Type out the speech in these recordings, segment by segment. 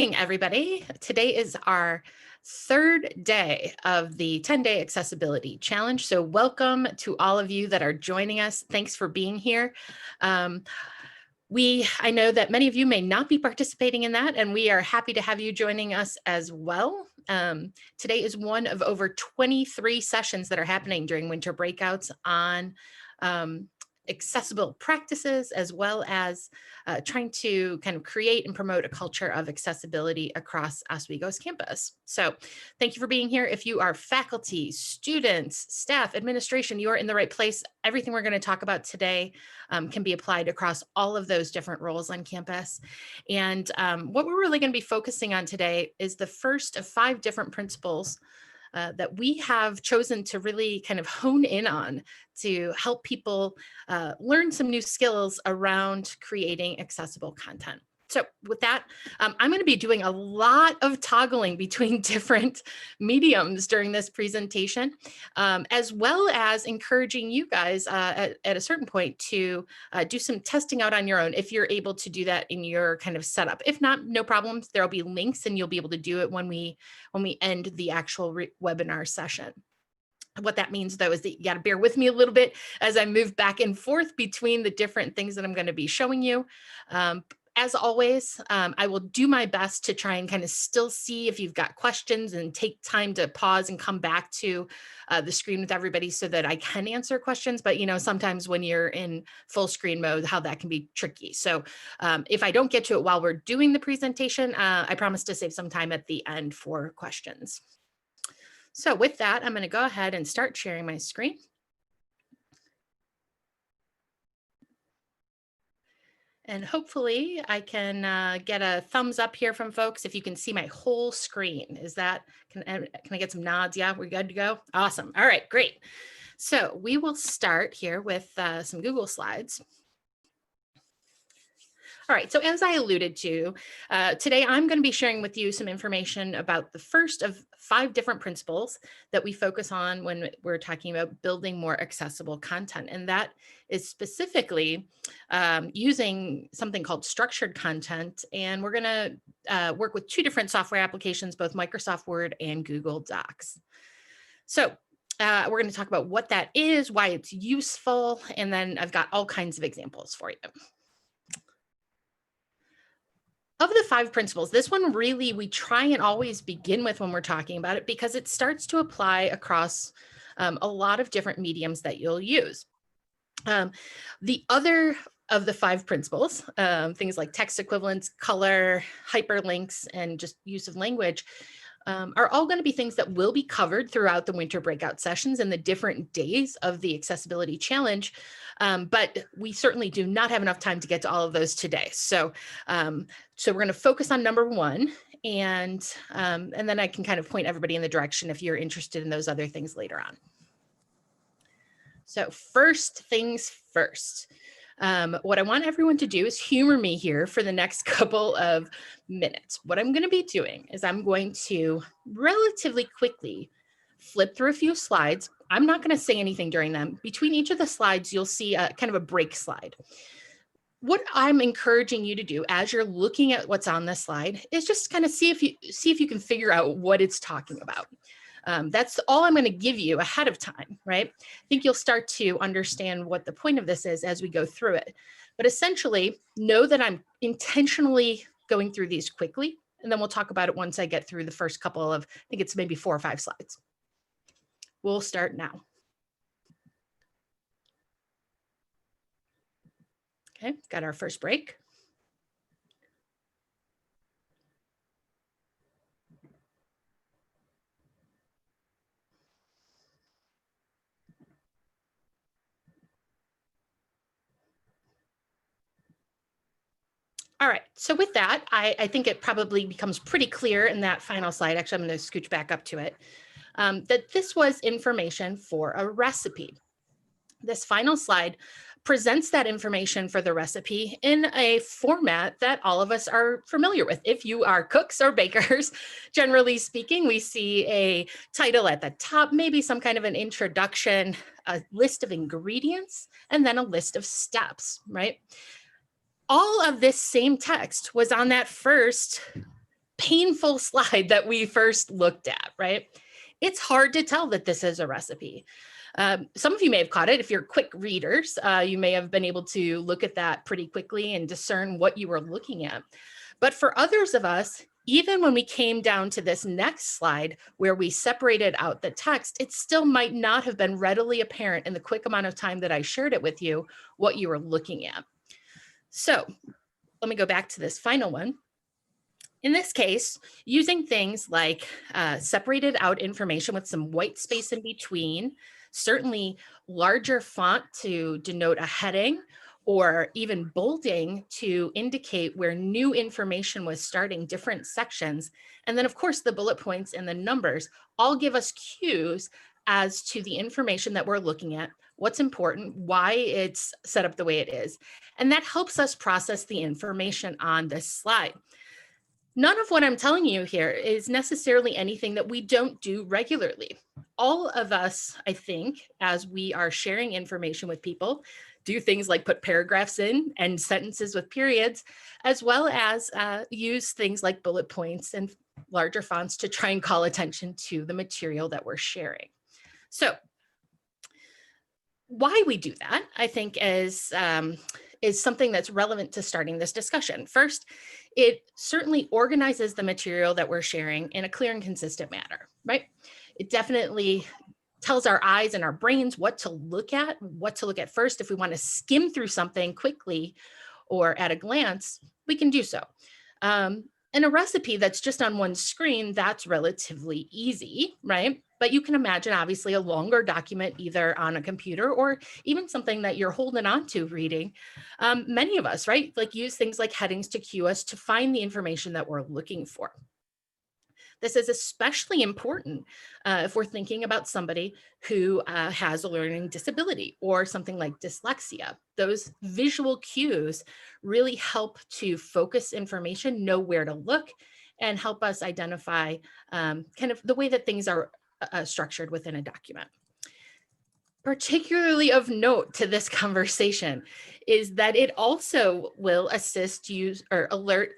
Everybody. Today is our third day of the 10-day accessibility challenge. So welcome to all of you that are joining us. Thanks for being here. I know that many of you may not be participating in that, and we are happy to have you joining us as well. Today is one of over 23 sessions that are happening during winter breakouts on accessible practices, as well as trying to kind of create and promote a culture of accessibility across Oswego's campus. So thank you for being here. If you are faculty, students, staff, administration, you are in the right place. Everything we're going to talk about today can be applied across all of those different roles on campus. And what we're really going to be focusing on today is the first of 5 different principles that we have chosen to really kind of hone in on to help people learn some new skills around creating accessible content. So with that, I'm going to be doing a lot of toggling between different mediums during this presentation, as well as encouraging you guys at a certain point to do some testing out on your own if you're able to do that in your kind of setup. If not, no problems. There'll be links and you'll be able to do it when we end the actual webinar session. What that means, though, is that you got to bear with me a little bit as I move back and forth between the different things that I'm going to be showing you. As always, I will do my best to try and kind of still see if you've got questions and take time to pause and come back to the screen with everybody so that I can answer questions. But, you know, sometimes when you're in full screen mode, how that can be tricky. So if I don't get to it while we're doing the presentation, I promise to save some time at the end for questions. So with that, I'm going to go ahead and start sharing my screen. And hopefully I can get a thumbs up here from folks if you can see my whole screen. Is that, can I get some nods? Yeah, we're good to go? Awesome. All right, great. So we will start here with some Google Slides. All right, so as I alluded to, today I'm going to be sharing with you some information about the first of 5 different principles that we focus on when we're talking about building more accessible content. And that is specifically using something called structured content. And we're going to work with 2 different software applications, both Microsoft Word and Google Docs. So we're going to talk about what that is, why it's useful, and then I've got all kinds of examples for you. Of the 5 principles, this one really we try and always begin with when we're talking about it because it starts to apply across a lot of different mediums that you'll use. The other of the 5 principles, things like text equivalence, color, hyperlinks, and just use of language, are all going to be things that will be covered throughout the winter breakout sessions and the different days of the accessibility challenge. But we certainly do not have enough time to get to all of those today. So, so we're going to focus on number 1, and then I can kind of point everybody in the direction if you're interested in those other things later on. So first things first. What I want everyone to do is humor me here for the next couple of minutes. What I'm going to be doing is I'm going to relatively quickly flip through a few slides. I'm not going to say anything during them. Between each of the slides, you'll see a kind of a break slide. What I'm encouraging you to do as you're looking at what's on this slide is just kind of see if you can figure out what it's talking about. That's all I'm going to give you ahead of time, right? I think you'll start to understand what the point of this is as we go through it. But essentially, know that I'm intentionally going through these quickly, and then we'll talk about it once I get through the first couple of, I think it's maybe 4 or 5 slides. We'll start now. Okay, got our first break. All right, so with that, I think it probably becomes pretty clear in that final slide, actually I'm going to scooch back up to it, that this was information for a recipe. This final slide presents that information for the recipe in a format that all of us are familiar with. If you are cooks or bakers, generally speaking, we see a title at the top, maybe some kind of an introduction, a list of ingredients, and then a list of steps, right? All of this same text was on that first painful slide that we first looked at, right? It's hard to tell that this is a recipe. Some of you may have caught it. If you're quick readers, you may have been able to look at that pretty quickly and discern what you were looking at. But for others of us, even when we came down to this next slide where we separated out the text, it still might not have been readily apparent in the quick amount of time that I shared it with you, what you were looking at. So let me go back to this final one. In this case, using things like separated out information with some white space in between, certainly larger font to denote a heading, or even bolding to indicate where new information was starting different sections. And then of course, the bullet points and the numbers all give us cues as to the information that we're looking at, what's important, why it's set up the way it is. And that helps us process the information on this slide. None of what I'm telling you here is necessarily anything that we don't do regularly. All of us, I think, as we are sharing information with people, do things like put paragraphs in and sentences with periods, as well as use things like bullet points and larger fonts to try and call attention to the material that we're sharing. So why we do that, I think, is something that's relevant to starting this discussion. First, it certainly organizes the material that we're sharing in a clear and consistent manner, right? It definitely tells our eyes and our brains what to look at first. If we want to skim through something quickly or at a glance, we can do so. And a recipe that's just on one screen, that's relatively easy, right? But you can imagine, obviously, a longer document either on a computer or even something that you're holding on to reading. Many of us, right, like use things like headings to cue us to find the information that we're looking for. This is especially important if we're thinking about somebody who has a learning disability or something like dyslexia. Those visual cues really help to focus information, know where to look, and help us identify kind of the way that things are structured within a document. Particularly of note to this conversation is that it also will assist alert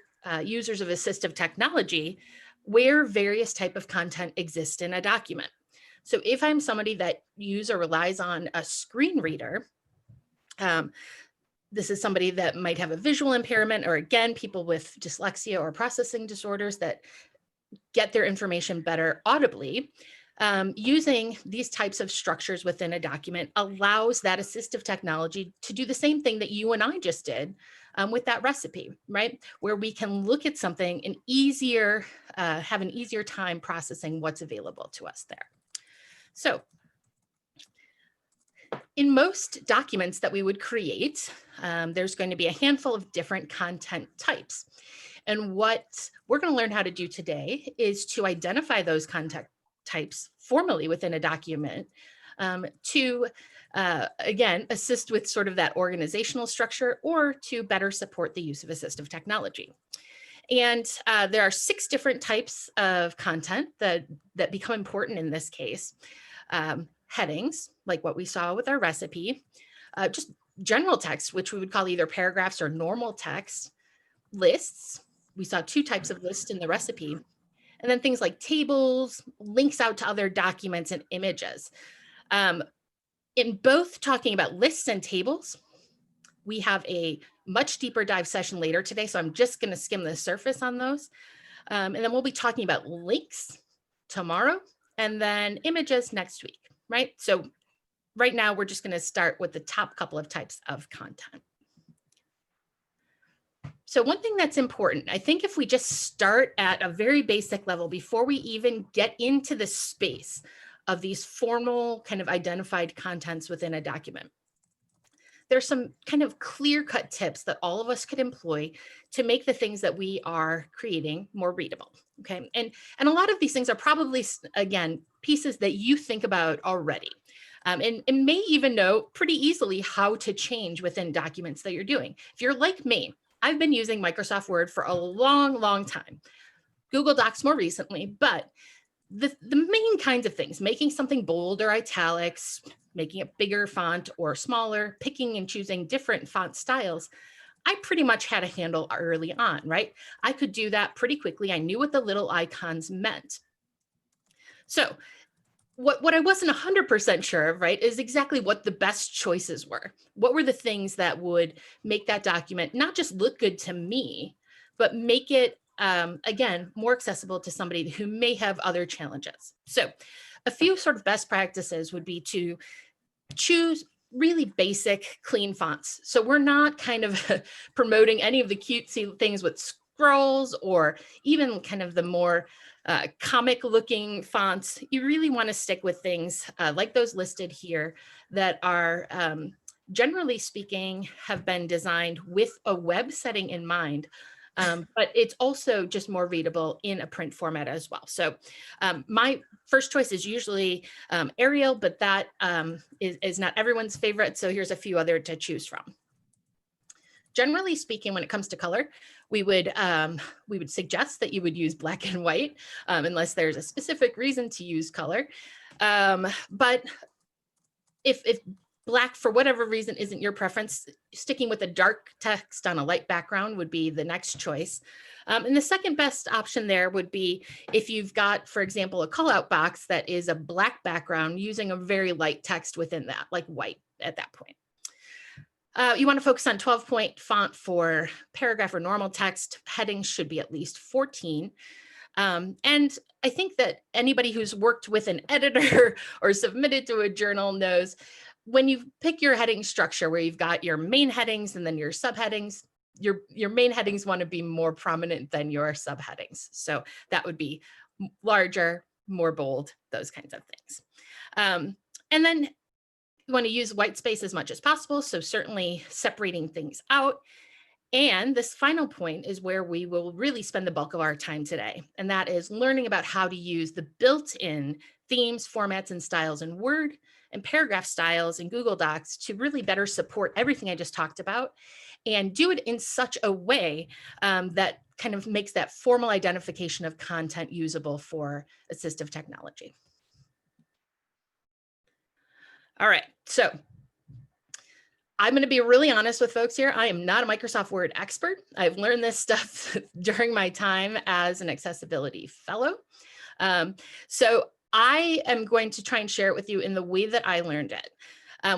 users of assistive technology where various type of content exists in a document. So if I'm somebody that uses or relies on a screen reader, this is somebody that might have a visual impairment, or again, people with dyslexia or processing disorders that get their information better audibly. Using these types of structures within a document allows that assistive technology to do the same thing that you and I just did with that recipe, right? Where we can look at something and have an easier time processing what's available to us there. So in most documents that we would create, there's going to be a handful of different content types. And what we're going to learn how to do today is to identify those content types formally within a document to, again, assist with sort of that organizational structure or to better support the use of assistive technology. And there are 6 different types of content that become important in this case. Headings, like what we saw with our recipe, just general text, which we would call either paragraphs or normal text, lists. We saw 2 types of lists in the recipe. And then things like tables, links out to other documents, and images. In both talking about lists and tables, we have a much deeper dive session later today, so I'm just going to skim the surface on those. And then we'll be talking about links tomorrow, and then images next week, right? So right now, we're just going to start with the top couple of types of content. So one thing that's important, I think if we just start at a very basic level before we even get into the space of these formal kind of identified contents within a document, there's some kind of clear-cut tips that all of us could employ to make the things that we are creating more readable, okay? And a lot of these things are probably, again, pieces that you think about already. And may even know pretty easily how to change within documents that you're doing. If you're like me, I've been using Microsoft Word for a long, long time. Google Docs more recently, but the main kinds of things, making something bold or italics, making it bigger font or smaller, picking and choosing different font styles, I pretty much had a handle early on, right? I could do that pretty quickly. I knew what the little icons meant. So what I wasn't 100% sure of, right, is exactly what the best choices were. What were the things that would make that document not just look good to me, but make it, again, more accessible to somebody who may have other challenges. So a few sort of best practices would be to choose really basic, clean fonts. So we're not kind of promoting any of the cutesy things with scrolls or even kind of the more comic looking fonts. You really want to stick with things like those listed here that are generally speaking have been designed with a web setting in mind. But it's also just more readable in a print format as well. So my first choice is usually Arial, but that is not everyone's favorite. So here's a few other to choose from. Generally speaking, when it comes to color, we would suggest that you would use black and white unless there's a specific reason to use color. But if black, for whatever reason, isn't your preference, sticking with a dark text on a light background would be the next choice. And the second best option there would be if you've got, for example, a call out box that is a black background using a very light text within that, like white at that point. You want to focus on 12-point font for paragraph or normal text. Headings should be at least 14. And I think that anybody who's worked with an editor or submitted to a journal knows when you pick your heading structure where you've got your main headings and then your subheadings, your main headings want to be more prominent than your subheadings. So that would be larger, more bold, those kinds of things. And then you want to use white space as much as possible. So certainly separating things out. And this final point is where we will really spend the bulk of our time today. And that is learning about how to use the built-in themes, formats, and styles in Word and paragraph styles in Google Docs to really better support everything I just talked about and do it in such a way that kind of makes that formal identification of content usable for assistive technology. All right, so I'm going to be really honest with folks here. I am not a Microsoft Word expert. I've learned this stuff during my time as an accessibility fellow. So I am going to try and share it with you in the way that I learned it.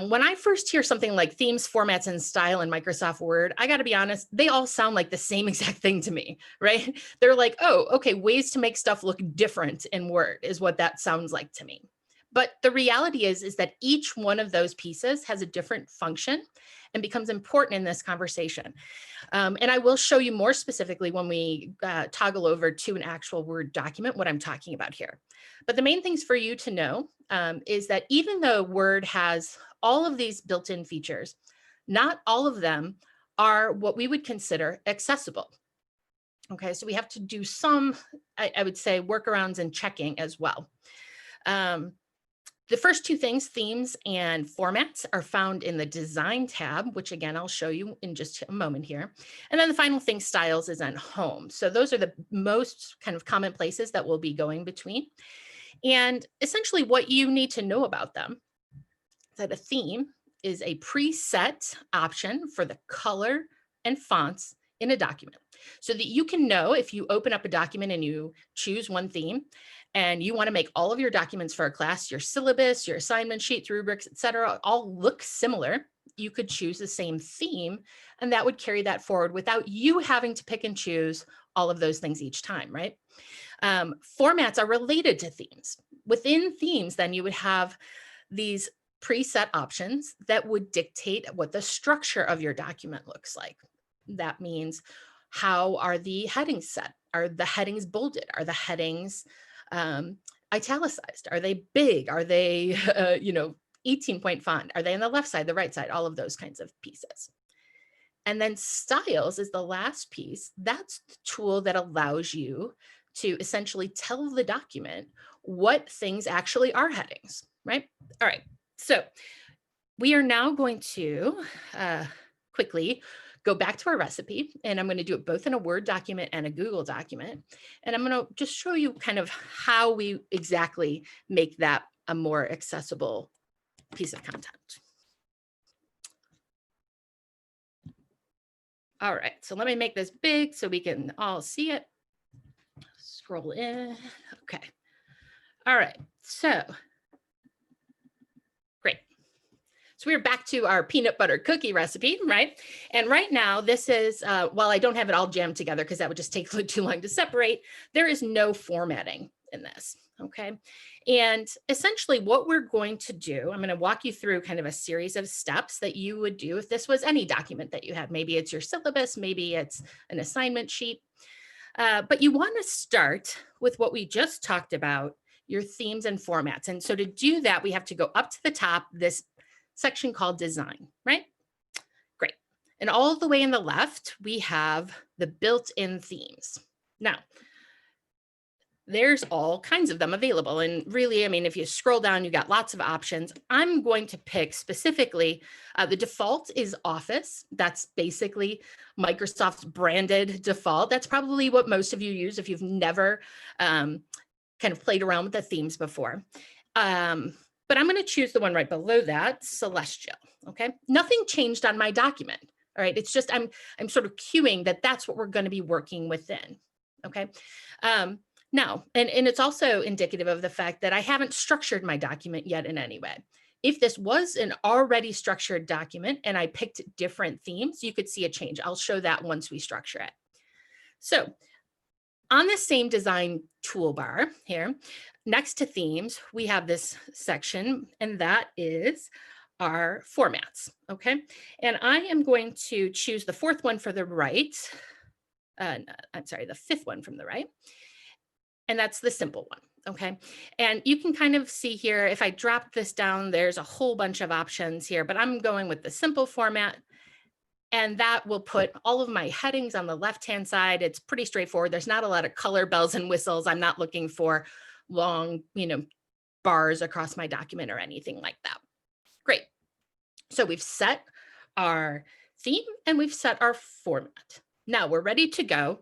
When I first hear something like themes, formats, and style in Microsoft Word, I got to be honest, they all sound like the same exact thing to me, right? They're like, oh, okay, ways to make stuff look different in Word is what that sounds like to me. But the reality is that each one of those pieces has a different function and becomes important in this conversation. And I will show you more specifically when we toggle over to an actual Word document what I'm talking about here. But the main things for you to know is that even though Word has all of these built-in features, not all of them are what we would consider accessible. Okay, so we have to do some, I would say, workarounds and checking as well. The first two things, themes and formats, are found in the design tab, which again, I'll show you in just a moment here. And then the final thing, styles, is on home. So those are the most kind of common places that we'll be going between. And essentially what you need to know about them is that a theme is a preset option for the color and fonts in a document so that you can know if you open up a document and you choose one theme and you want to make all of your documents for a class, your syllabus, your assignment sheets, rubrics, et cetera, all look similar, you could choose the same theme and that would carry that forward without you having to pick and choose all of those things each time, right? Formats are related to themes. Within themes, then you would have these preset options that would dictate what the structure of your document looks like. That means how are the headings set? Are the headings bolded? Are the headings italicized? Are they big? Are they, 18-point font? Are they on the left side, the right side? All of those kinds of pieces. And then styles is the last piece. That's the tool that allows you to essentially tell the document what things actually are headings, right? All right, so we are now going to quickly go back to our recipe, and I'm going to do it both in a Word document and a Google document. And I'm going to just show you kind of how we exactly make that a more accessible piece of content. All right, so let me make this big so we can all see it. Scroll in. Okay. All right, so great. So we're back to our peanut butter cookie recipe, right? And right now, this is, while I don't have it all jammed together because that would just take too long to separate, there is no formatting in this, okay? And essentially what we're going to do, I'm gonna walk you through kind of a series of steps that you would do if this was any document that you have. Maybe it's your syllabus, maybe it's an assignment sheet. But you wanna start with what we just talked about, your themes and formats. And so to do that, we have to go up to the top, this section called design, right? Great. And all the way in the left, we have the built-in themes. Now, there's all kinds of them available. And really, I mean, if you scroll down, you got lots of options. I'm going to pick specifically, the default is Office. That's basically Microsoft's branded default. That's probably what most of you use if you've never kind of played around with the themes before. But I'm going to choose the one right below that, Celestial. Okay, nothing changed on my document. All right, it's just I'm sort of cueing that that's what we're going to be working within. Okay. Now, and it's also indicative of the fact that I haven't structured my document yet in any way. If this was an already structured document and I picked different themes, you could see a change. I'll show that once we structure it. So on the same design toolbar here, next to themes, we have this section, and that is our formats, okay? And I am going to choose the fourth one for the right. I'm sorry, the fifth one from the right. And that's the simple one, okay? And you can kind of see here, if I drop this down, there's a whole bunch of options here, but I'm going with the simple format. And that will put all of my headings on the left-hand side. It's pretty straightforward. There's not a lot of color bells and whistles. I'm not looking for long, bars across my document or anything like that. Great. So we've set our theme and we've set our format. Now we're ready to go.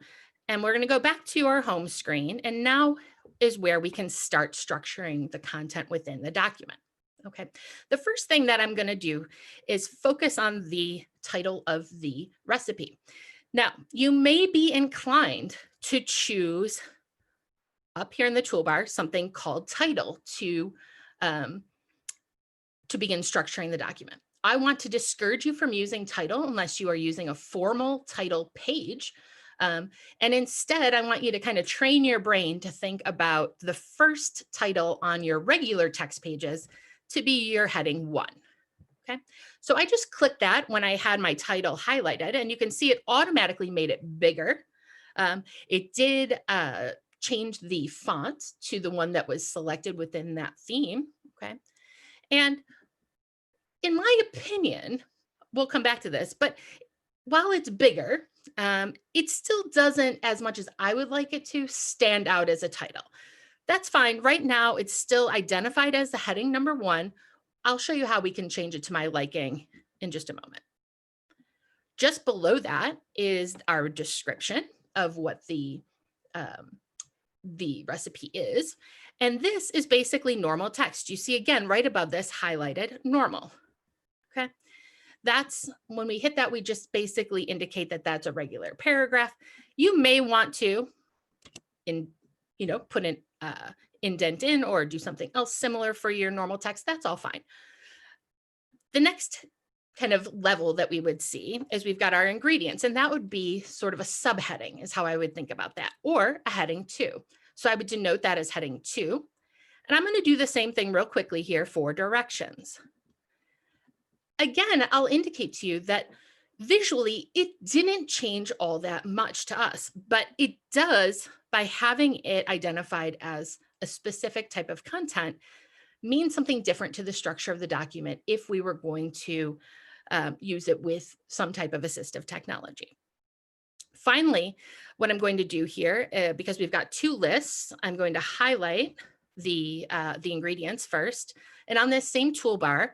And we're going to go back to our home screen. And now is where we can start structuring the content within the document. Okay. The first thing that I'm going to do is focus on the title of the recipe. Now, you may be inclined to choose up here in the toolbar something called title to begin structuring the document. I want to discourage you from using title unless you are using a formal title page. And instead, I want you to kind of train your brain to think about the first title on your regular text pages to be your heading 1. Okay, so I just clicked that when I had my title highlighted, and you can see it automatically made it bigger. It did change the font to the one that was selected within that theme. Okay, and in my opinion, we'll come back to this, but while it's bigger, it still doesn't, as much as I would like it to, stand out as a title. That's fine. Right now, it's still identified as the heading number 1. I'll show you how we can change it to my liking in just a moment. Just below that is our description of what the recipe is. And this is basically normal text. You see again, right above this highlighted normal. Okay. That's when we hit that, we just basically indicate that that's a regular paragraph. You may want to put an indent in or do something else similar for your normal text. That's all fine. The next kind of level that we would see is we've got our ingredients, and that would be sort of a subheading is how I would think about that, or a heading 2. So I would denote that as heading 2. And I'm going to do the same thing real quickly here for directions. Again, I'll indicate to you that visually it didn't change all that much to us, but it does, by having it identified as a specific type of content, mean something different to the structure of the document if we were going to use it with some type of assistive technology. Finally, what I'm going to do here, because we've got 2 lists, I'm going to highlight the ingredients first. And on this same toolbar,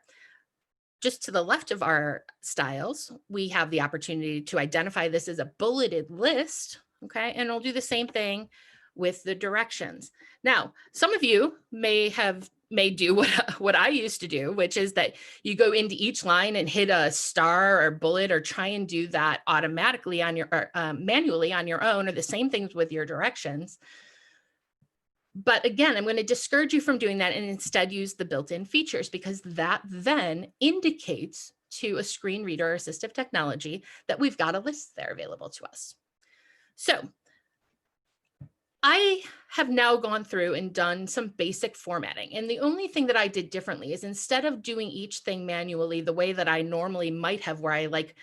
just to the left of our styles, we have the opportunity to identify this as a bulleted list, okay? And we'll do the same thing with the directions. Now, some of you may have may do what I used to do, which is that you go into each line and hit a star or bullet or try and do that automatically on your or, manually on your own, or the same things with your directions. But again, I'm going to discourage you from doing that and instead use the built-in features, because that then indicates to a screen reader or assistive technology that we've got a list there available to us. So I have now gone through and done some basic formatting. And the only thing that I did differently is, instead of doing each thing manually the way that I normally might have, where I like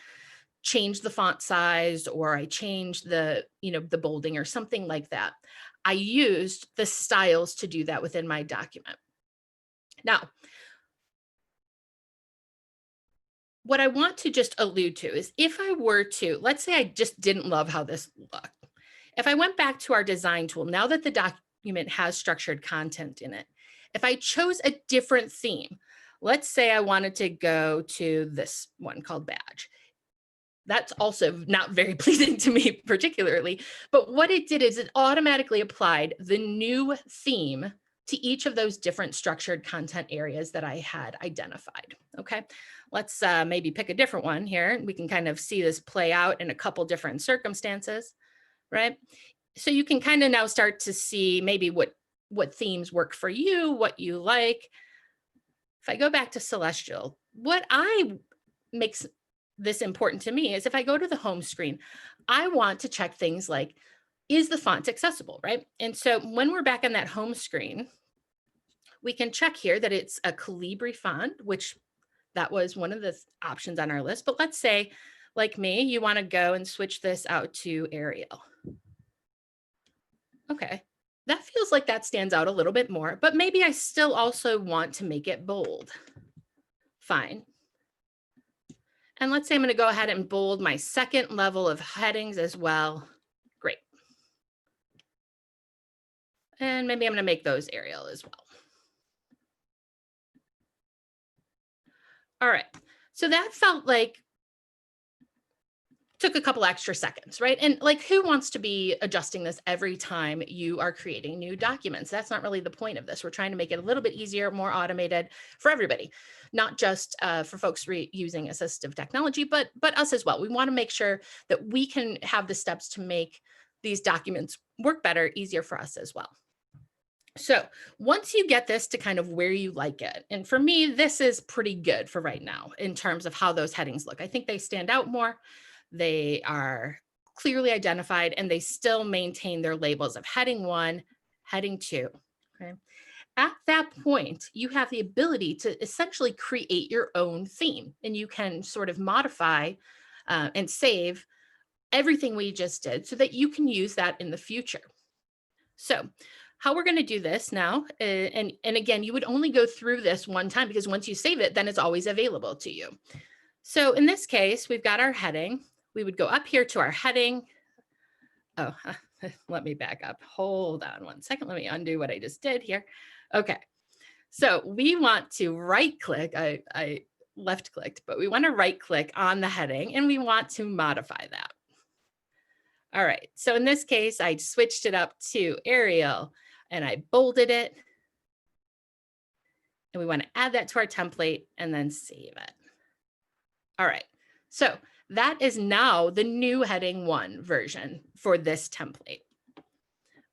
change the font size or I change the, the bolding or something like that, I used the styles to do that within my document. Now, what I want to just allude to is, if I were to, let's say I just didn't love how this looked. If I went back to our design tool, now that the document has structured content in it, if I chose a different theme, let's say I wanted to go to this one called badge. That's also not very pleasing to me particularly, but what it did is it automatically applied the new theme to each of those different structured content areas that I had identified. Okay, let's maybe pick a different one here. We can kind of see this play out in a couple different circumstances, right? So you can kind of now start to see maybe what themes work for you, what you like. If I go back to Celestial, what makes this important to me is, if I go to the home screen, I want to check things like, is the font accessible, right? And so when we're back on that home screen, we can check here that it's a Calibri font, which that was one of the options on our list. But let's say, like me, you want to go and switch this out to Arial. Okay, that feels like that stands out a little bit more, but maybe I still also want to make it bold. Fine. And let's say I'm going to go ahead and bold my second level of headings as well. Great. And maybe I'm going to make those Arial as well. All right. So that felt like took a couple extra seconds, right? And like, who wants to be adjusting this every time you are creating new documents? That's not really the point of this. We're trying to make it a little bit easier, more automated for everybody, not just for folks using assistive technology, but us as well. We want to make sure that we can have the steps to make these documents work better, easier for us as well. So once you get this to kind of where you like it, and for me, this is pretty good for right now in terms of how those headings look. I think they stand out more. They are clearly identified, and they still maintain their labels of heading 1, heading 2. Okay. At that point, you have the ability to essentially create your own theme, and you can sort of modify and save everything we just did so that you can use that in the future. So how we're going to do this now, and again, you would only go through this one time, because once you save it, then it's always available to you. So in this case, we've got our heading. We would go up here to our heading. Oh, let me back up. Hold on one second. Let me undo what I just did here. Okay. So we want to right click. I left clicked, but we want to right click on the heading, and we want to modify that. All right. So in this case, I switched it up to Arial and I bolded it. And we want to add that to our template and then save it. All right. So that is now the new heading 1 version for this template.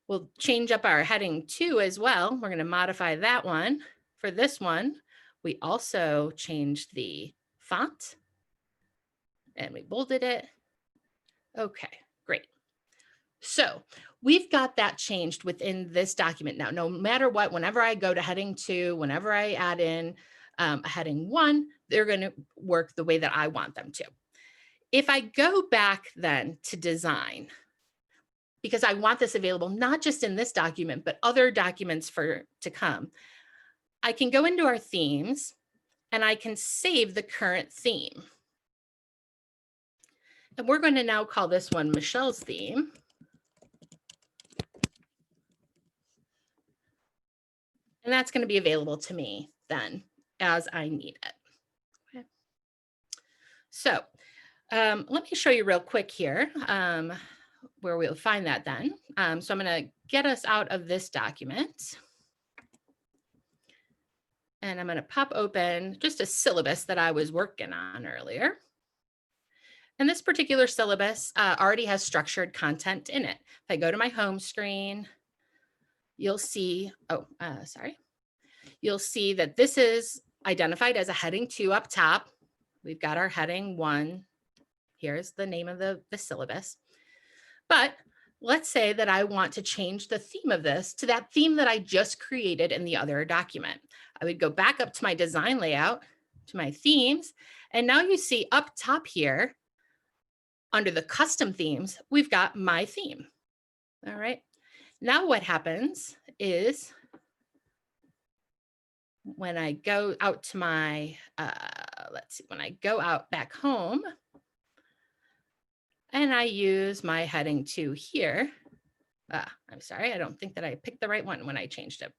We'll change up our heading 2 as well. We're going to modify that one. For this one, we also changed the font and we bolded it. Okay, great. So we've got that changed within this document now. No matter what, whenever I go to heading 2, whenever I add in a heading 1, they're going to work the way that I want them to. If I go back then to design, because I want this available not just in this document, but other documents to come, I can go into our themes and I can save the current theme. And we're going to now call this one Michelle's theme. And that's going to be available to me then as I need it. Okay. So let me show you real quick here where we'll find that then. So I'm going to get us out of this document. And I'm going to pop open just a syllabus that I was working on earlier. And this particular syllabus already has structured content in it. If I go to my home screen, you'll see, you'll see that this is identified as a heading 2 up top. We've got our heading 1. Here's the name of the syllabus. But let's say that I want to change the theme of this to that theme that I just created in the other document. I would go back up to my design layout, to my themes, and now you see up top here, under the custom themes, we've got my theme. All right. Now what happens is when I go out to my, when I go out back home and I use my heading 2 here, I'm sorry, I don't think that I picked the right one when I changed it.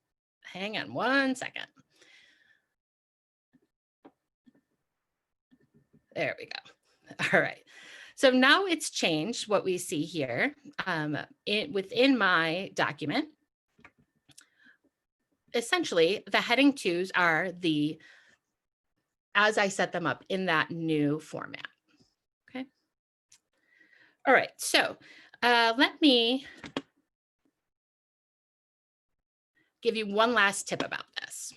Hang on one second. There we go. All right. So now it's changed what we see here within my document. Essentially, the heading 2s are as I set them up in that new format. Okay. All right. So let me give you one last tip about this.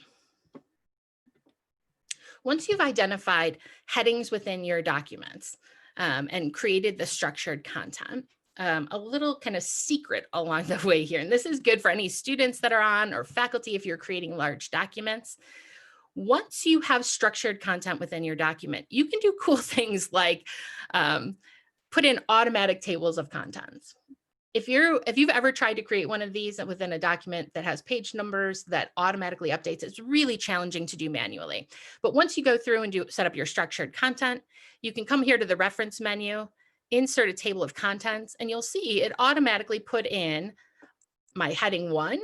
Once you've identified headings within your documents and created the structured content, a little kind of secret along the way here, and this is good for any students that are on or faculty if you're creating large documents. Once you have structured content within your document, you can do cool things like put in automatic tables of contents. If you've ever tried to create one of these within a document that has page numbers that automatically updates, it's really challenging to do manually. But once you go through and set up your structured content, you can come here to the reference menu, insert a table of contents, and you'll see it automatically put in my heading 1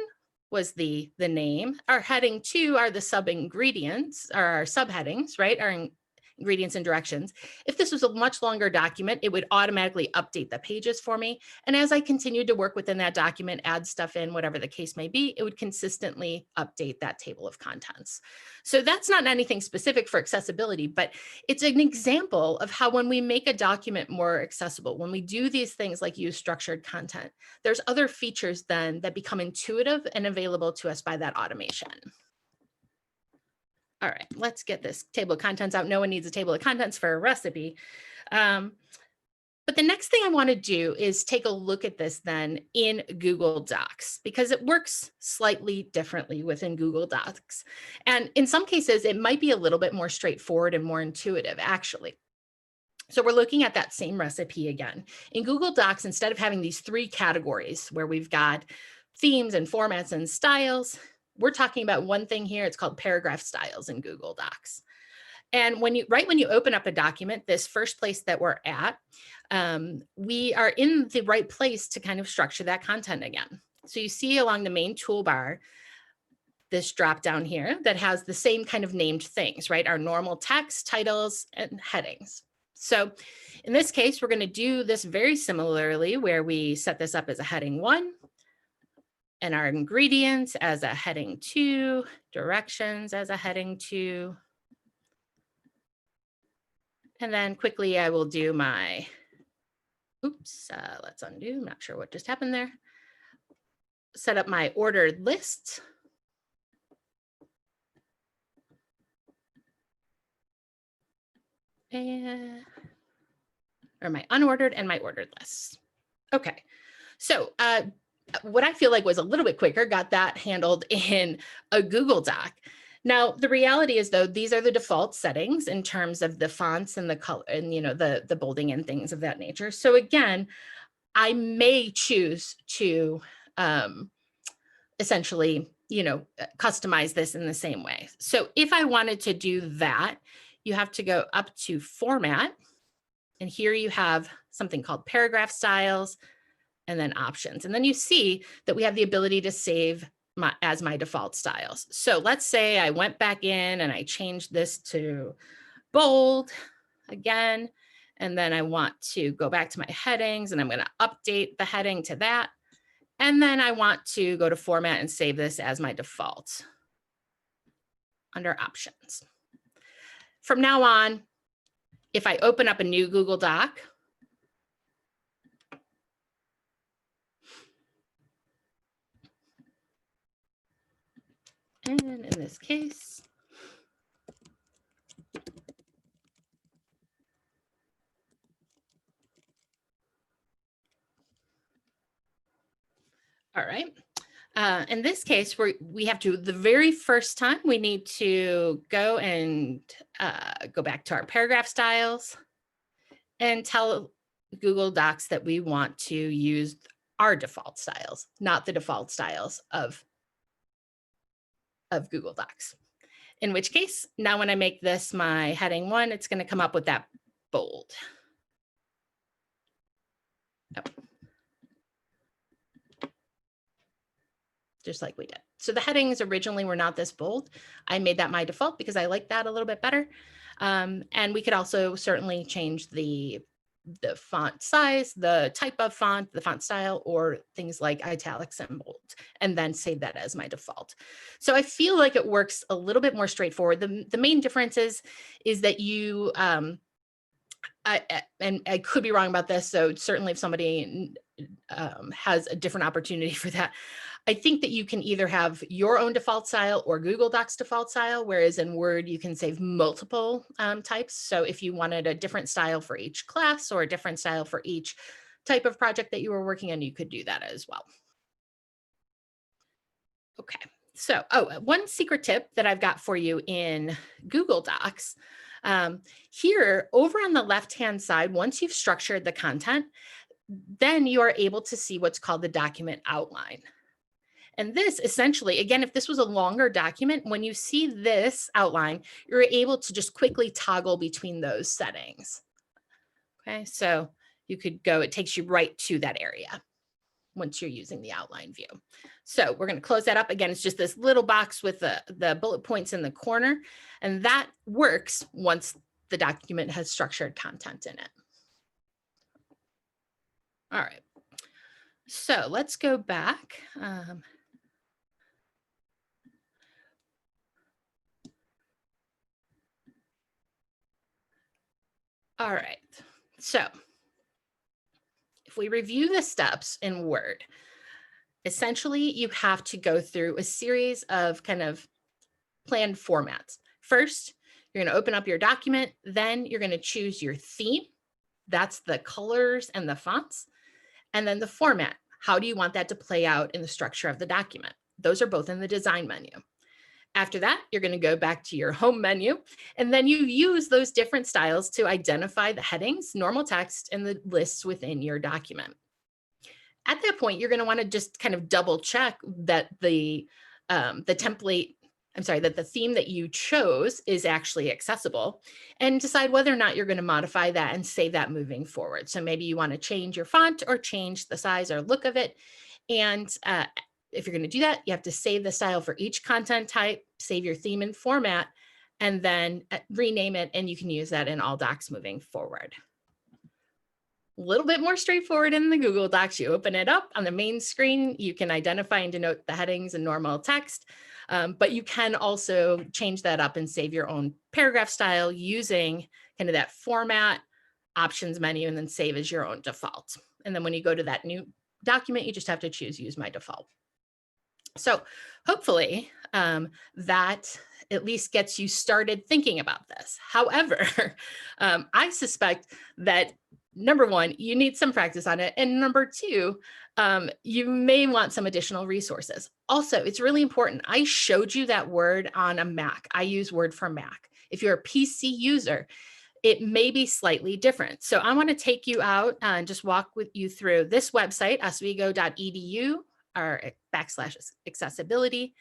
was the name. Our heading 2 are the sub ingredients, or our subheadings, right? Our ingredients and directions. If this was a much longer document, it would automatically update the pages for me. And as I continued to work within that document, add stuff in, whatever the case may be, it would consistently update that table of contents. So that's not anything specific for accessibility, but it's an example of how when we make a document more accessible, when we do these things like use structured content, there's other features then that become intuitive and available to us by that automation. All right, let's get this table of contents out. No one needs a table of contents for a recipe. But the next thing I want to do is take a look at this then in Google Docs, because it works slightly differently within Google Docs. And in some cases, it might be a little bit more straightforward and more intuitive, actually. So we're looking at that same recipe again. In Google Docs, instead of having these 3 categories where we've got themes and formats and styles, we're talking about one thing here. It's called paragraph styles in Google Docs. And when you open up a document, this first place that we're at, we are in the right place to kind of structure that content again. So you see along the main toolbar, this drop down here that has the same kind of named things, right? Our normal text, titles, and headings. So in this case, we're going to do this very similarly, where we set this up as a heading 1. And our ingredients as a heading 2, directions as a heading 2. And then quickly I will do my, let's undo, I'm not sure what just happened there. Set up my ordered list. Or my unordered and my ordered lists. Okay, so what I feel like was a little bit quicker, got that handled in a Google Doc. Now, the reality is, though, these are the default settings in terms of the fonts and the color and, the bolding and things of that nature. So again, I may choose to essentially, customize this in the same way. So if I wanted to do that, you have to go up to Format. And here you have something called Paragraph Styles, and then Options. And then you see that we have the ability to save as my default styles. So let's say I went back in and I changed this to bold again, and then I want to go back to my headings and I'm going to update the heading to that. And then I want to go to Format and save this as my default. under options. From now on, if I open up a new Google Doc, and in this case, all right. In this case, we have to, the very first time, we need to go and go back to our paragraph styles and tell Google Docs that we want to use our default styles, not the default styles of Google Docs. In which case, now when I make this my heading 1, it's going to come up with that bold. Oh. Just like we did. So the headings originally were not this bold. I made that my default because I like that a little bit better. And we could also certainly change the font size, the type of font, the font style, or things like italics and bold, and then save that as my default. So I feel like it works a little bit more straightforward. The main difference is that you, and I could be wrong about this, so certainly if somebody has a different opportunity for that, I think that you can either have your own default style or Google Docs default style, whereas in Word, you can save multiple types. So if you wanted a different style for each class or a different style for each type of project that you were working on, you could do that as well. Okay, so, one secret tip that I've got for you in Google Docs, here over on the left-hand side, once you've structured the content, then you are able to see what's called the document outline. And this essentially, again, if this was a longer document, when you see this outline, you're able to just quickly toggle between those settings. Okay, so you could go, it takes you right to that area once you're using the outline view. So we're going to close that up. Again, it's just this little box with the bullet points in the corner, and that works once the document has structured content in it. All right, so let's go back. All right, so if we review the steps in Word, essentially you have to go through a series of kind of planned formats. First, you're going to open up your document, then you're going to choose your theme. That's the colors and the fonts. And then the format. How do you want that to play out in the structure of the document? Those are both in the design menu. After that, you're going to go back to your home menu, and then you use those different styles to identify the headings, normal text, and the lists within your document. At that point, you're going to want to just kind of double check that the template, that the theme that you chose is actually accessible, and decide whether or not you're going to modify that and save that moving forward. So maybe you want to change your font or change the size or look of it. And if you're going to do that, you have to save the style for each content type, save your theme and format, and then rename it, and you can use that in all docs moving forward. A little bit more straightforward in the Google Docs. You open it up on the main screen, you can identify and denote the headings and normal text, but you can also change that up and save your own paragraph style using kind of that format, options menu, and then save as your own default. And then when you go to that new document, you just have to choose use my default. So hopefully that at least gets you started thinking about this. However, I suspect that number one, you need some practice on it. And number two, you may want some additional resources. Also, it's really important. I showed you that Word on a Mac. I use Word for Mac. If you're a PC user, it may be slightly different. So I want to take you out and just walk with you through this website, oswego.edu, or /accessibility.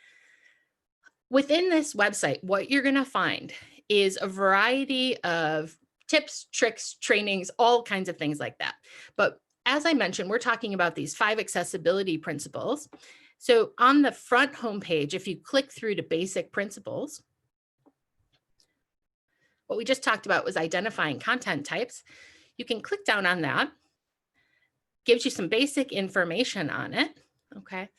Within this website, what you're going to find is a variety of tips, tricks, trainings, all kinds of things like that. But as I mentioned, we're talking about these 5 accessibility principles. So on the front homepage, if you click through to basic principles, what we just talked about was identifying content types. You can click down on that. Gives you some basic information on it. Okay.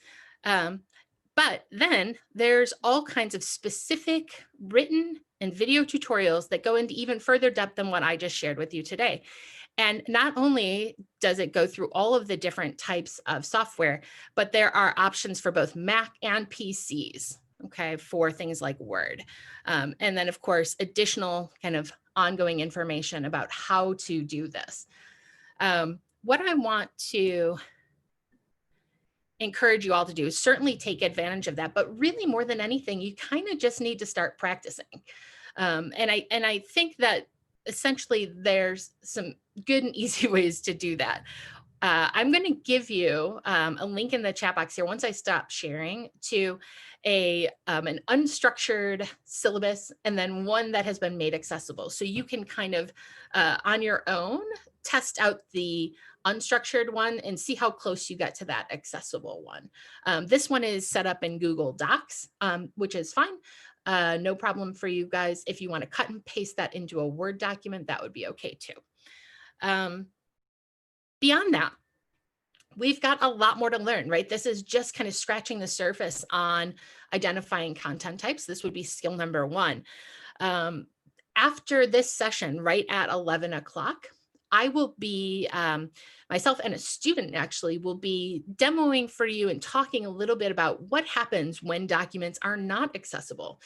But then there's all kinds of specific written and video tutorials that go into even further depth than what I just shared with you today. And not only does it go through all of the different types of software, but there are options for both Mac and PCs, okay, for things like Word. And then, of course, additional kind of ongoing information about how to do this. What I want to encourage you all to do is certainly take advantage of that, but really more than anything, you kind of just need to start practicing. And I think that essentially there's some good and easy ways to do that. I'm going to give you a link in the chat box here once I stop sharing to an unstructured syllabus and then one that has been made accessible. So you can kind of on your own test out the unstructured one and see how close you get to that accessible one. This one is set up in Google Docs, which is fine. No problem for you guys. If you want to cut and paste that into a Word document, that would be okay too. Beyond that, we've got a lot more to learn, right? This is just kind of scratching the surface on identifying content types. This would be skill number 1. After this session, right at 11 o'clock, I will be, myself and a student actually will be demoing for you and talking a little bit about what happens when documents are not accessible.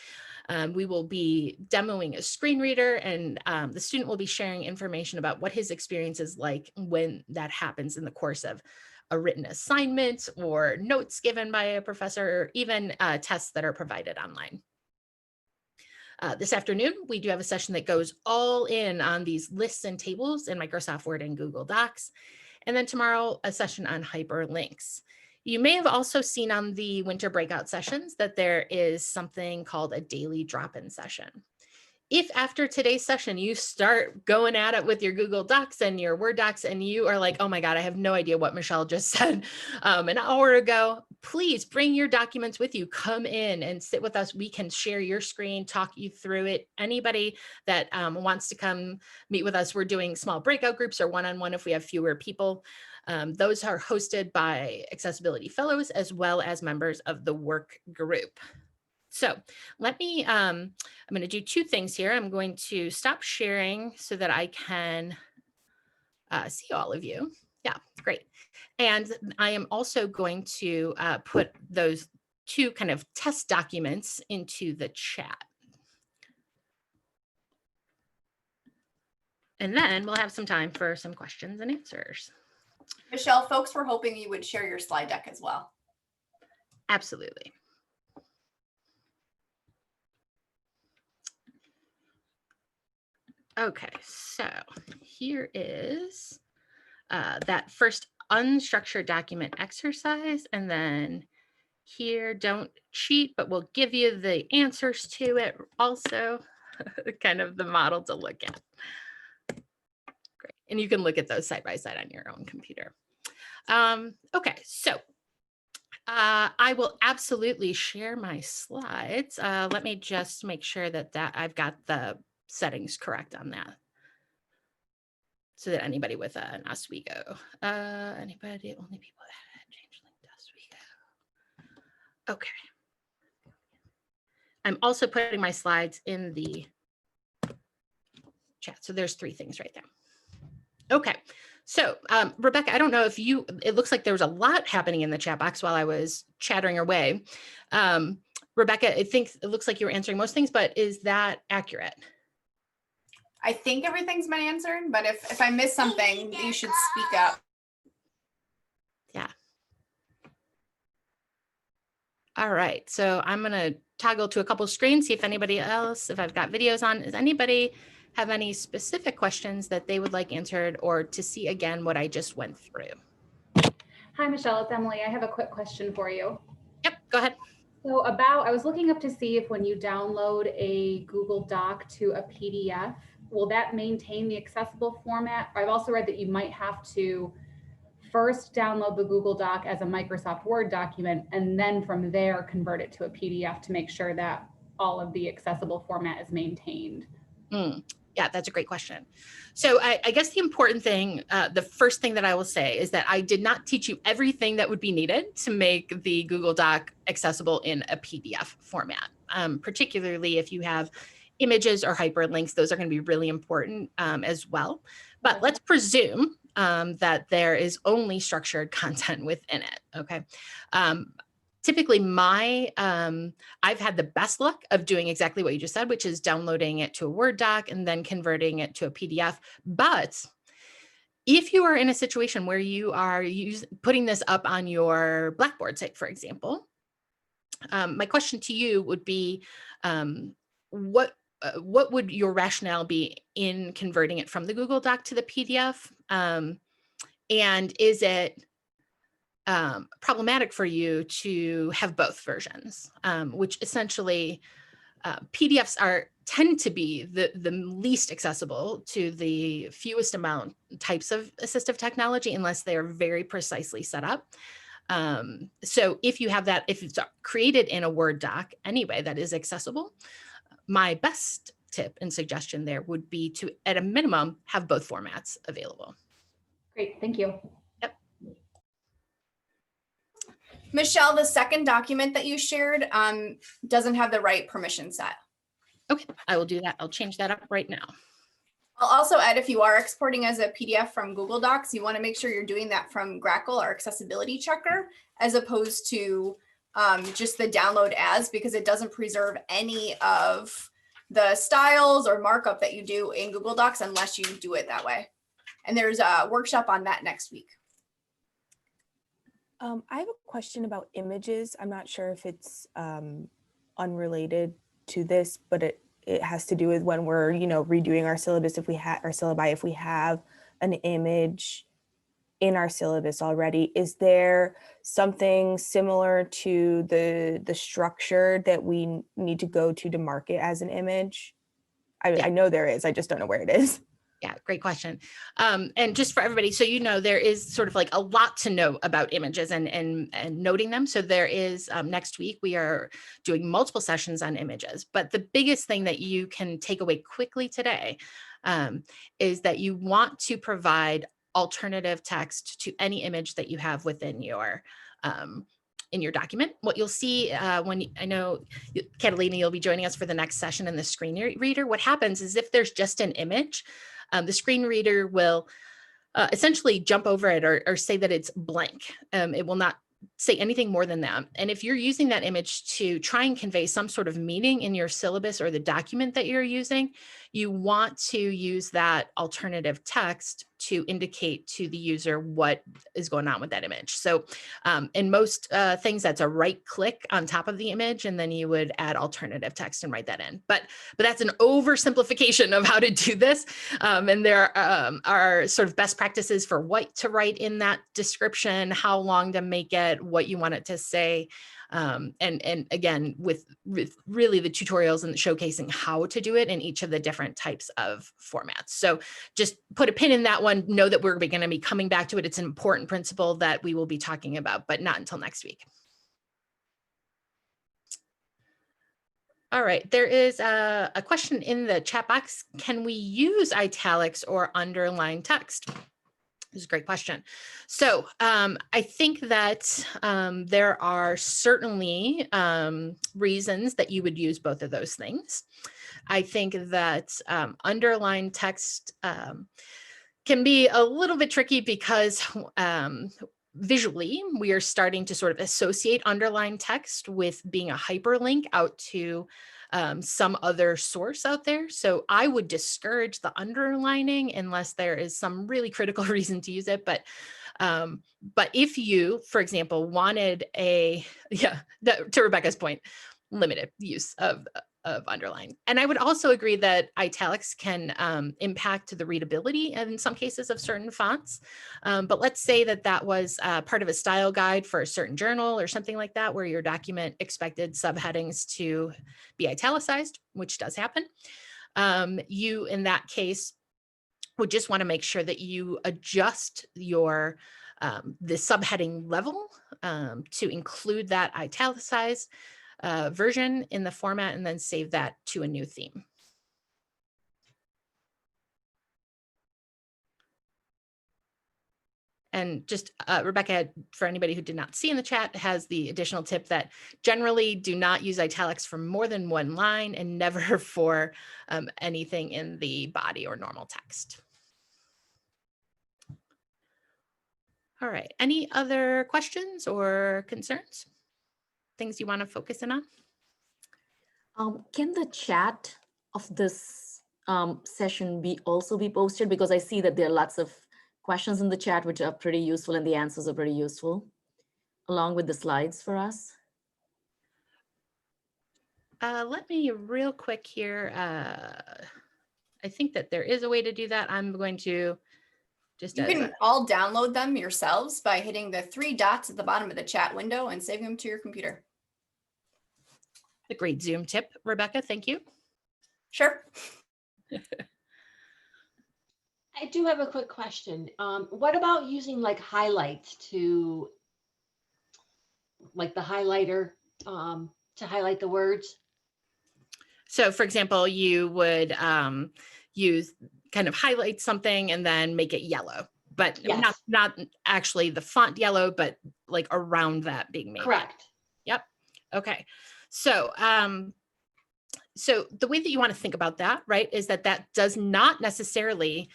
We will be demoing a screen reader, and the student will be sharing information about what his experience is like when that happens in the course of a written assignment or notes given by a professor, or even tests that are provided online. This afternoon, we do have a session that goes all in on these lists and tables in Microsoft Word and Google Docs. And then tomorrow, a session on hyperlinks. You may have also seen on the winter breakout sessions that there is something called a daily drop-in session. If after today's session, you start going at it with your Google Docs and your Word docs, and you are like, oh my God, I have no idea what Michelle just said an hour ago, please bring your documents with you. Come in and sit with us. We can share your screen, talk you through it. Anybody that wants to come meet with us, we're doing small breakout groups or one-on-one if we have fewer people. Those are hosted by Accessibility Fellows as well as members of the work group. So let me, I'm going to do 2 things here. I'm going to stop sharing so that I can see all of you. Yeah, great. And I am also going to put those 2 kind of test documents into the chat. And then we'll have some time for some questions and answers. Michelle, folks were hoping you would share your slide deck as well. Absolutely. Okay, so here is that first unstructured document exercise. And then here, don't cheat, but we'll give you the answers to it also, kind of the model to look at. Great. And you can look at those side by side on your own computer. Okay, so I will absolutely share my slides. Let me just make sure that I've got the settings correct on that, so that anybody with an Oswego, anybody, only people that had changed link to Oswego. Okay. I'm also putting my slides in the chat. So there's 3 things right there. Okay. So Rebecca, I don't know if it looks like there was a lot happening in the chat box while I was chattering away. Rebecca, it looks like you were answering most things, but is that accurate? I think everything's been answered, but if I miss something, you should speak up. Yeah. All right. So I'm going to toggle to a couple of screens, see if anybody else, if I've got videos on. Does anybody have any specific questions that they would like answered, or to see again what I just went through? Hi, Michelle, it's Emily. I have a quick question for you. Yep, go ahead. So I was looking up to see if when you download a Google Doc to a PDF, will that maintain the accessible format? I've also read that you might have to first download the Google Doc as a Microsoft Word document, and then from there convert it to a PDF to make sure that all of the accessible format is maintained. Yeah, that's a great question. So I guess the important thing, the first thing that I will say is that I did not teach you everything that would be needed to make the Google Doc accessible in a PDF format, particularly if you have images or hyperlinks. Those are going to be really important as well. But let's presume that there is only structured content within it, okay? Typically I've had the best luck of doing exactly what you just said, which is downloading it to a Word doc and then converting it to a PDF. But if you are in a situation where you are putting this up on your Blackboard site, for example, my question to you would be, what would your rationale be in converting it from the Google Doc to the PDF? And is it problematic for you to have both versions, which essentially PDFs tend to be the least accessible to the fewest amount types of assistive technology unless they are very precisely set up. So if you have that, if it's created in a Word doc anyway, that is accessible, my best tip and suggestion there would be to, at a minimum, have both formats available. Great, thank you. Michelle, the second document that you shared doesn't have the right permission set. Okay, I will do that. I'll change that up right now. I'll also add, if you are exporting as a PDF from Google Docs, you want to make sure you're doing that from Grackle, our accessibility checker, as opposed to just the download as, because it doesn't preserve any of the styles or markup that you do in Google Docs unless you do it that way. And there's a workshop on that next week. I have a question about images. I'm not sure if it's unrelated to this, but it has to do with when we're, redoing our syllabus, if we have our syllabi, if we have an image in our syllabus already. Is there something similar to the structure that we need to go to mark it as an image? I know there is, I just don't know where it is. Yeah, great question. And just for everybody, so there is sort of like a lot to know about images and noting them. So there is next week, we are doing multiple sessions on images. But the biggest thing that you can take away quickly today is that you want to provide alternative text to any image that you have within your in your document. What you'll see I know, Catalina, you'll be joining us for the next session in the screen reader. What happens is if there's just an image, the screen reader will essentially jump over it or say that it's blank. It will not say anything more than that. And if you're using that image to try and convey some sort of meaning in your syllabus or the document that you're using, you want to use that alternative text to indicate to the user what is going on with that image. So in most things, that's a right click on top of the image, and then you would add alternative text and write that in. But that's an oversimplification of how to do this. And there are sort of best practices for what to write in that description, how long to make it, what you want it to say. And again, with really the tutorials and showcasing how to do it in each of the different types of formats. So just put a pin in that one. Know that we're going to be coming back to it. It's an important principle that we will be talking about, but not until next week. All right, there is a question in the chat box. Can we use italics or underline text? This is a great question. So I think that there are certainly reasons that you would use both of those things. I think that underlined text can be a little bit tricky because visually we are starting to sort of associate underlined text with being a hyperlink out to some other source out there. So I would discourage the underlining unless there is some really critical reason to use it. But if you, for example, wanted to Rebecca's point, limited use of underline. And I would also agree that italics can impact the readability in some cases of certain fonts. But let's say that was part of a style guide for a certain journal or something like that, where your document expected subheadings to be italicized, which does happen. You, in that case, would just want to make sure that you adjust your the subheading level to include that italicized version in the format, and then save that to a new theme. And just Rebecca, for anybody who did not see in the chat, has the additional tip that generally do not use italics for more than one line and never for anything in the body or normal text. All right, any other questions or concerns? Things you want to focus in on? Can the chat of this session also be posted? Because I see that there are lots of questions in the chat, which are pretty useful, and the answers are pretty useful, along with the slides for us. Let me real quick here. I think that there is a way to do that. I'm going to just You can all download them yourselves by hitting the 3 dots at the bottom of the chat window and saving them to your computer. a great Zoom tip, Rebecca. Thank you. Sure. I do have a quick question. What about using like highlights to, like the highlighter to highlight the words? So for example, you would use kind of highlight something and then make it yellow, but Yes. not actually the font yellow, but like around that being made. Correct. Yep. Okay. So so the way that you want to think about that, right, is that that does not necessarily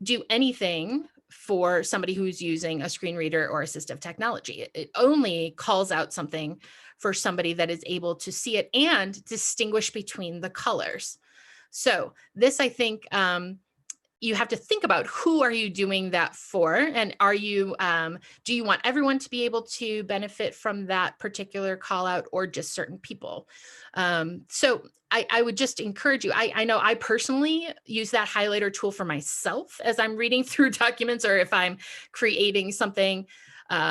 do anything for somebody who's using a screen reader or assistive technology. It only calls out something for somebody that is able to see it and distinguish between the colors. So this, I think, you have to think about who are you doing that for, and are you do you want everyone to be able to benefit from that particular call out, or just certain people? So I would just encourage you. I know I personally use that highlighter tool for myself as I'm reading through documents, or if I'm creating something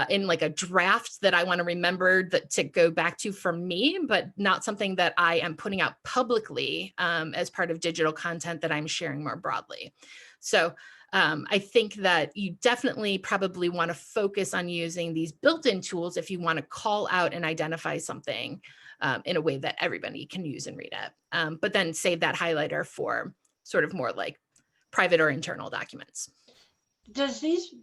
in like a draft that I want to remember that to go back to for me, but not something that I am putting out publicly as part of digital content that I'm sharing more broadly. So I think that you definitely probably want to focus on using these built-in tools if you want to call out and identify something in a way that everybody can use and read it. But then save that highlighter for sort of more like private or internal documents. Does these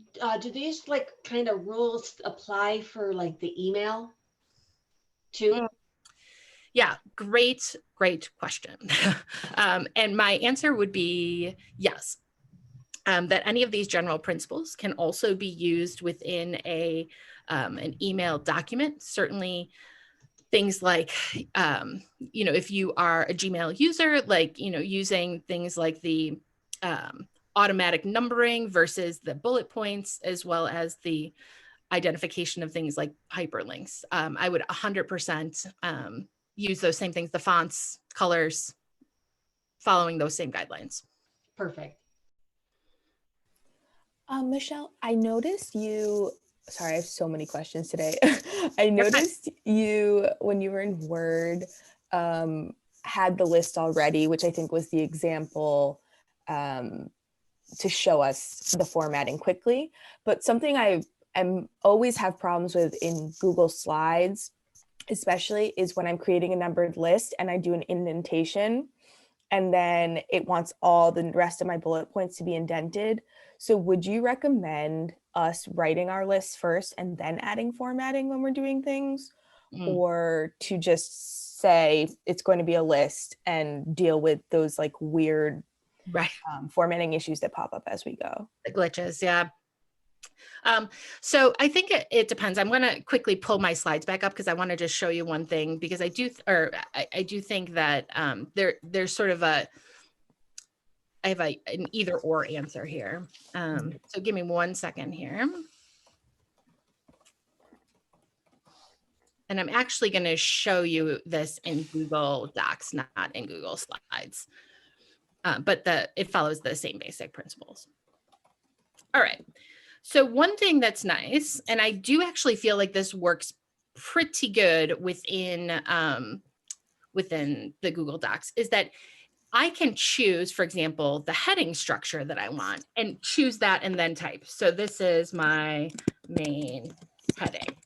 do these like kind of rules apply for like the email too? Yeah, great question. And my answer would be yes. That any of these general principles can also be used within an email document. Certainly things like, if you are a Gmail user, like, using things like the automatic numbering versus the bullet points, as well as the identification of things like hyperlinks. I would 100% use those same things, the fonts, colors, following those same guidelines. Perfect. Michelle, I noticed you, sorry, I have so many questions today. I noticed you, when you were in Word, had the list already, which I think was the example to show us the formatting quickly. But something I always have problems with in Google Slides, especially, is when I'm creating a numbered list and I do an indentation, and then it wants all the rest of my bullet points to be indented. So would you recommend us writing our lists first and then adding formatting when we're doing things? Or to just say it's going to be a list and deal with those like weird formatting issues that pop up as we go? The glitches, yeah. So I think it depends. I'm going to quickly pull my slides back up because I want to just show you one thing, because I do think that there's sort of I have an either or answer here. So give me 1 second here. And I'm actually going to show you this in Google Docs, not in Google Slides. But it follows the same basic principles. All right. So one thing that's nice, and I do actually feel like this works pretty good within the Google Docs, is that I can choose, for example, the heading structure that I want, and choose that and then type. So this is my main heading.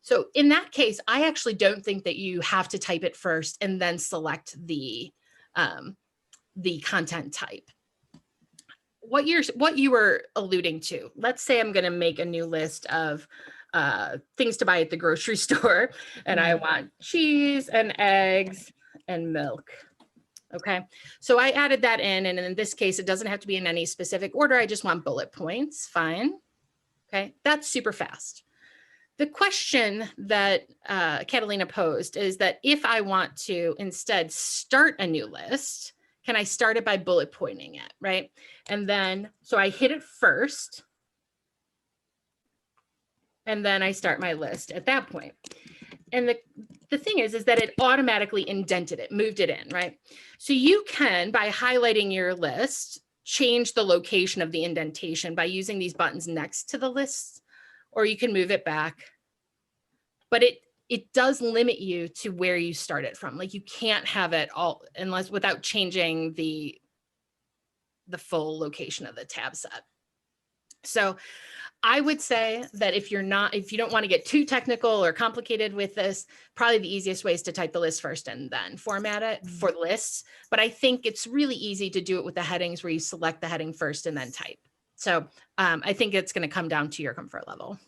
So in that case, I actually don't think that you have to type it first and then select the content type. what you were alluding to. Let's say I'm going to make a new list of things to buy at the grocery store, and I want cheese and eggs and milk. Okay, so I added that in, and in this case, it doesn't have to be in any specific order. I just want bullet points. Fine. Okay, that's super fast. The question that Catalina posed is that if I want to instead start a new list, can I start it by bullet pointing it, right? And then, so I hit it first, and then I start my list at that point. And the thing is that it automatically indented it, moved it in, right? So you can, by highlighting your list, change the location of the indentation by using these buttons next to the list, or you can move it back. But it does limit you to where you start it from. Like you can't have it all unless without changing the full location of the tab set. So I would say that if you don't want to get too technical or complicated with this, probably the easiest way is to type the list first and then format it for lists. But I think it's really easy to do it with the headings where you select the heading first and then type. So I think it's going to come down to your comfort level.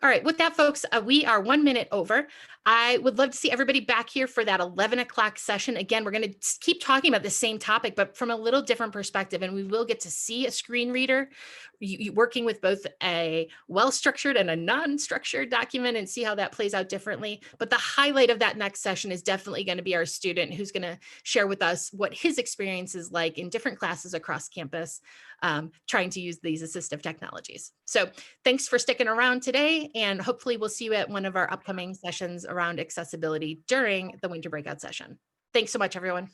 All right, with that, folks, we are 1 minute over. I would love to see everybody back here for that 11 o'clock session. Again, we're going to keep talking about the same topic, but from a little different perspective, and we will get to see a screen reader working with both a well-structured and a non-structured document and see how that plays out differently. But the highlight of that next session is definitely going to be our student who's going to share with us what his experience is like in different classes across campus, trying to use these assistive technologies. So thanks for sticking around today, and hopefully we'll see you at one of our upcoming sessions around accessibility during the winter breakout session. Thanks so much, everyone.